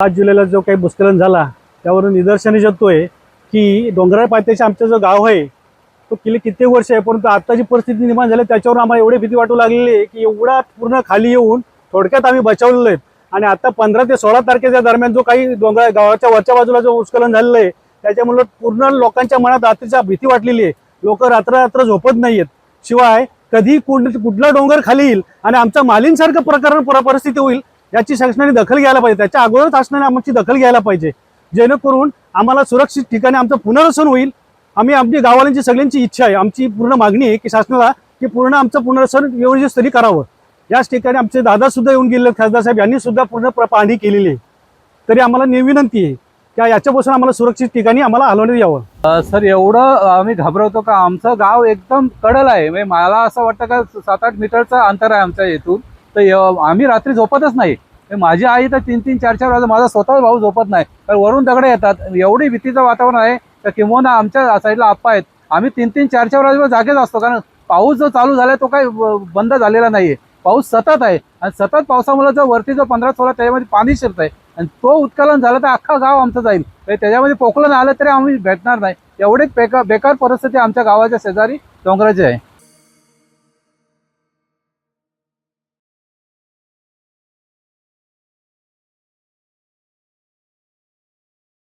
5 जुलैला जो काही भूस्खलन झाला त्यावरून निदर्शनास येतोय की डोंगराळ पायथ्याशी आमचं जो गाव आहे तो गेली कित्येक वर्ष आहे, परंतु आता जी परिस्थिती निर्माण झाली त्याच्यावर आम्हाला एवढी भीती वाटू लागलेली आहे की एवढा पूर्ण खाली येऊन थोडक्यात आम्ही बचावलेलो आहे। आणि आता 15 ते 16 तारखेच्या दरम्यान जो काही डोंगर गावाच्या वरच्या बाजूला जो भूस्खलन झालेलं आहे त्याच्यामुळे पूर्ण लोकांच्या मनात अतिशय भीती वाटलेली आहे। लोक रात्र झोपत नाहीयेत। शिवाय कधी कुठला डोंगर खाली येईल आणि आमचा मालींसारखं प्रकरण परिस्थिती होईल याची शासनाने दखल घ्यायला पाहिजे। त्याच्या अगोदर शासनाने आमची दखल घ्यायला पाहिजे, जेणेकरून आम्हाला सुरक्षित ठिकाणी आमचं पुनर्वसन होईल। आम्ही आमची गाववाल्यांची सगळ्यांची इच्छा आहे, आमची पूर्ण मागणी आहे की शासनाला की पूर्ण आमचं पुनर्वसन व्यवस्थित स्तरी करावं। याच ठिकाणी आमचे दादा सुद्धा येऊन गेले, खासदार साहेब यांनी सुद्धा पूर्ण पाहणी केलेली आहे। तरी आम्हाला विनंती आहे की याच्यापासून आम्हाला सुरक्षित ठिकाणी आम्हाला हलवण्यात यावं। सर एवढं आम्ही घाबरवतो का? आमचं गाव एकदम कडल आहे, म्हणजे मला असं वाटतं का 7-8 मीटरचं अंतर आहे आमच्या इथून, तर आम्ही रात्री झोपतच नाही। माझी आई तर 3-3, 4-4 वाजता, माझा स्वतःच भाऊ झोपत नाही, तर वरून दगडे येतात। एवढी भीतीचं वातावरण आहे तर किंवा आमच्या साईडला आप्पा आहेत, आम्ही 3-3, 4-4 वाजेवर जागेच असतो, कारण पाऊस जो चालू झालाय तो काही बंद झालेला नाहीये। पाऊस सतत आहे आणि सतत पावसामुळे जो वरती जो 15-16 त्याच्यामध्ये पाणी शिरत आहे आणि तो उत्कलन झालं तर अख्खा गाव आमचं जाईल। त्याच्यामध्ये पोकलन आलं तरी आम्ही भेटणार नाही, एवढीच बेकार परिस्थिती आमच्या गावाच्या शेजारी डोंगराची आहे।